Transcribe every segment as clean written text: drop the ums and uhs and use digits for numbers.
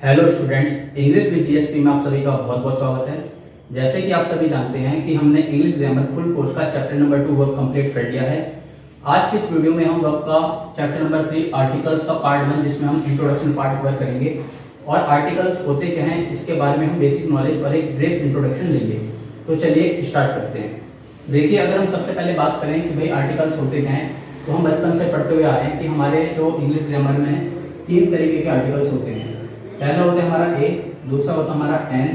Hello students, English with GSP में आप सभी का बहुत बहुत स्वागत है। जैसे कि आप सभी जानते हैं कि हमने इंग्लिश ग्रामर फुल कोर्स का चैप्टर नंबर 2 वर्क कंप्लीट कर लिया है। आज की इस वीडियो में हम वर्क का चैप्टर नंबर 3 आर्टिकल्स का पार्ट 1 जिसमें हम इंट्रोडक्शन पार्ट कवर करेंगे और आर्टिकल्स होते क्या हैं इसके बारे में हम बेसिक नॉलेज और एक ब्रीफ इंट्रोडक्शन लेंगे। तो चलिए स्टार्ट करते हैं। देखिए, अगर हम सबसे पहले बात करें कि भाई आर्टिकल्स होते क्या हैं, तो हम बचपन से पढ़ते हुए आ रहे हैं कि हमारे जो इंग्लिश ग्रामर में 3 तरीके के आर्टिकल्स होते हैं। पहला होता है हमारा ए, दूसरा होता है हमारा एन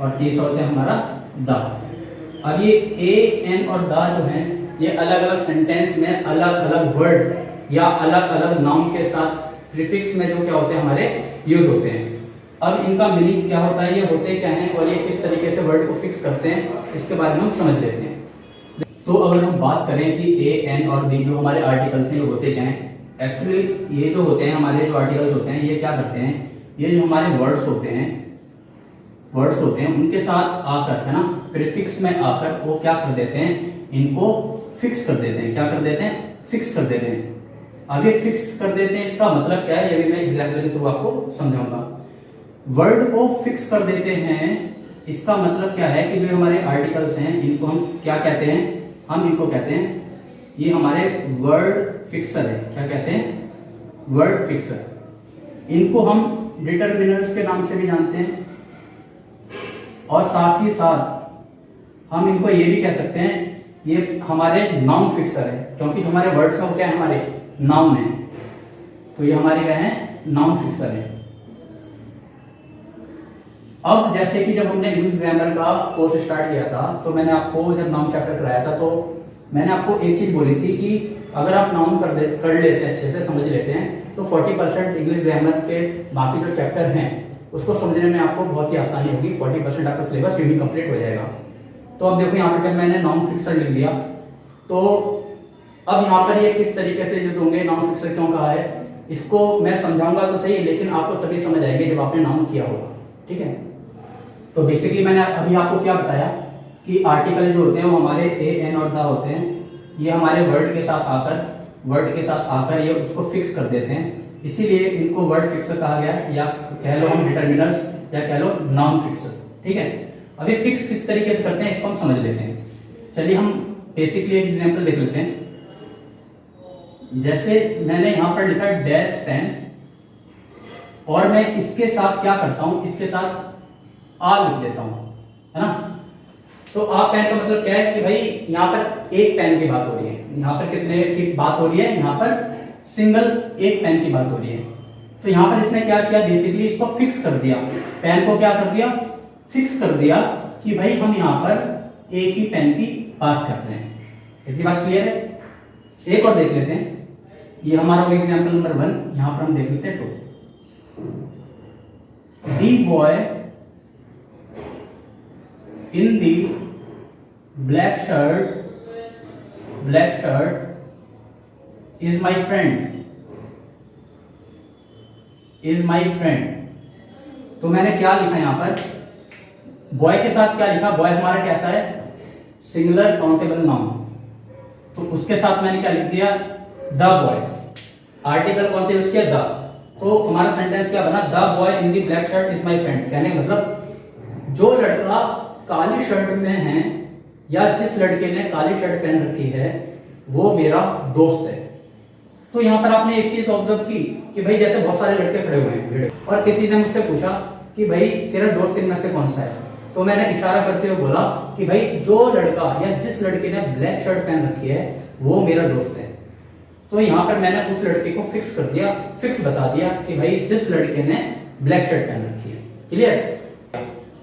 और तीसरा होता है हमारा द। अब ये ए, एन और द जो हैं ये अलग अलग सेंटेंस में अलग अलग वर्ड या अलग अलग नाउन के साथ प्रीफिक्स में जो क्या होते हैं हमारे यूज होते हैं। अब इनका मीनिंग क्या होता है, ये होते क्या हैं और ये किस तरीके से वर्ड को फिक्स करते हैं, इसके बारे में हम समझ लेते हैं। तो अगर हम बात करें कि ए, एन और दी जो हमारे आर्टिकल्स हैं ये होते क्या हैं, एक्चुअली ये जो होते हैं हमारे जो आर्टिकल्स होते हैं ये क्या करते हैं, ये जो हमारे वर्ड्स होते हैं उनके साथ आकर, है ना, प्रीफिक्स में आकर वो क्या कर देते हैं, इनको फिक्स कर देते हैं। क्या कर देते हैं? फिक्स कर देते हैं। अब ये फिक्स कर देते हैं, इसका मतलब क्या है ये भी मैं एग्जाम्पल के थ्रू आपको समझाऊंगा। वर्ड को फिक्स कर देते हैं, इसका मतलब क्या है कि जो हमारे आर्टिकल्स हैं इनको हम क्या कहते हैं, हम इनको कहते हैं ये हमारे वर्ड फिक्सर है। क्या कहते हैं? Word fixer. इनको हम डिटरमिनर्स के नाम से भी जानते हैं और साथ ही साथ हम इनको ये भी कह सकते हैं ये हमारे नाउन फिक्सर है, क्योंकि जो हमारे वर्ड्स का क्या है, हमारे नाउन है, तो ये हमारे क्या है, नाउन फिक्सर है। अब जैसे कि जब हमने इंग्लिश ग्रामर का कोर्स स्टार्ट किया था तो मैंने आपको जब नाउन चैप्टर कराया था तो मैंने आपको एक चीज बोली थी कि अगर आप नाउन कर लेते हैं, अच्छे से समझ लेते हैं, तो 40% इंग्लिश ग्रामर के बाकी जो चैप्टर हैं उसको समझने में आपको बहुत ही आसानी होगी। 40% आपका सिलेबस यूं ही कंप्लीट हो जाएगा। तो अब देखो यहाँ पर जब मैंने नाउन फिक्सर लिख दिया तो अब यहाँ पर ये किस तरीके से यूज होंगे, नाउन फिक्सर क्यों कहा है, इसको मैं समझाऊंगा तो सही, लेकिन आपको तभी समझ आएंगे जब आपने नाउन किया होगा। ठीक है, तो बेसिकली मैंने अभी आपको क्या बताया कि आर्टिकल जो होते हैं वो हमारे ए, एन और द होते हैं। ये हमारे वर्ड के साथ आकर ये उसको फिक्स कर देते हैं, इसीलिए इनको वर्ड फिक्सर कहा गया, या कह लो हम डिटरमिनर्स या कह लो नाउन फिक्सर। ठीक है, अब ये फिक्स किस तरीके से करते हैं इसको हम समझ लेते हैं। चलिए हम बेसिकली एक एग्जांपल देख लेते हैं। जैसे मैंने यहां पर लिखा डैश पेन और मैं इसके साथ क्या करता हूं, इसके साथ आ लिख देता हूं, है ना। तो आ पेन का मतलब क्या है कि भाई यहाँ पर एक पेन की बात हो रही है, यहाँ पर कितने की बात हो रही है, यहाँ पर सिंगल एक पेन की बात हो रही है। तो यहाँ पर इसने क्या किया, बेसिकली इसको फिक्स कर दिया, पेन को क्या कर दिया, फिक्स कर दिया कि भाई हम यहाँ पर एक ही पेन की बात कर रहे हैं। इतनी बात क्लियर है। एक और देख लेते हैं, ये हमारा वो एग्जाम्पल नंबर 1, यहाँ पर हम देख लेते हैं 2। दी boy in the black shirt is my friend। तो मैंने क्या लिखा यहां पर, बॉय के साथ क्या लिखा, बॉय हमारा कैसा है, सिंगुलर काउंटेबल नाउन, तो उसके साथ मैंने क्या लिख दिया, द बॉय। आर्टिकल कौन से यूज किया, द। तो हमारा सेंटेंस क्या बना, the boy in the black shirt is my friend. कहने का मतलब जो लड़का काली शर्ट में है या जिस लड़के ने काली शर्ट पहन रखी है वो मेरा दोस्त है। तो यहां पर आपने एक चीज ऑब्जर्व की कि भाई जैसे बहुत सारे लड़के खड़े हुए हैं और किसी ने मुझसे पूछा कि भाई तेरा दोस्त इनमें से कौन सा है, तो मैंने इशारा करते हुए बोला कि भाई जो लड़का या जिस लड़के ने ब्लैक शर्ट पहन रखी है वो मेरा दोस्त है। तो यहां पर मैंने उस लड़के को फिक्स कर दिया, फिक्स बता दिया कि भाई जिस लड़के ने ब्लैक शर्ट पहन रखी है। क्लियर।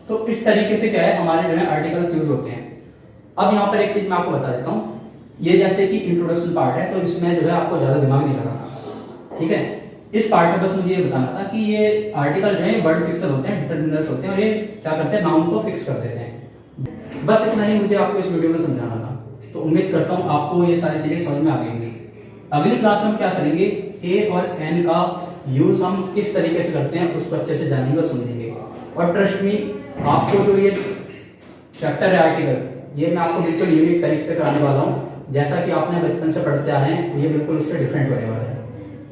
तो इस तरीके से क्या है हमारे जो है आर्टिकल्स यूज होते हैं। अब यहाँ पर एक चीज मैं आपको बता देता हूँ, ये जैसे कि इंट्रोडक्शन पार्ट है तो इसमें जो है आपको ज्यादा दिमाग नहीं लगाना। ठीक है, इस पार्ट में बस मुझे ये बताना था कि ये आर्टिकल जो है वर्ड फिक्सर होते हैं, डिटरमिनर्स होते हैं और ये क्या करते हैं, नाउन को फिक्स कर देते हैं। बस इतना ही मुझे आपको इस वीडियो में समझाना था। तो उम्मीद करता हूँ आपको ये सारी चीजें समझ में आ गई होंगी। अगली क्लास में हम क्या करेंगे, ए और एन का यूज हम किस तरीके से करते हैं उसको अच्छे से जानेंगे और समझेंगे। और ट्रस्ट मी, आपको जो ये चैप्टर है आर्टिकल, ये मैं आपको बिल्कुल यूनिक तरीके से कराने वाला हूँ। जैसा कि आपने बचपन से पढ़ते आ रहे हैं, ये बिल्कुल उससे डिफरेंट होने वाला है।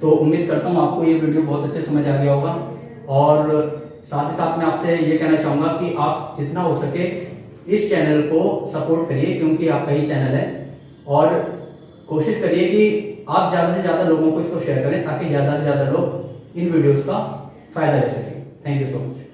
तो उम्मीद करता हूँ आपको ये वीडियो बहुत अच्छे समझ आ गया होगा। और साथ ही साथ मैं आपसे ये कहना चाहूंगा कि आप जितना हो सके इस चैनल को सपोर्ट करिए, क्योंकि आपका ही चैनल है, और कोशिश करिए कि आप ज़्यादा से ज़्यादा लोगों को इसको शेयर करें ताकि ज़्यादा से ज़्यादा लोग इन वीडियोस का फायदा ले सकें। Thank you so much.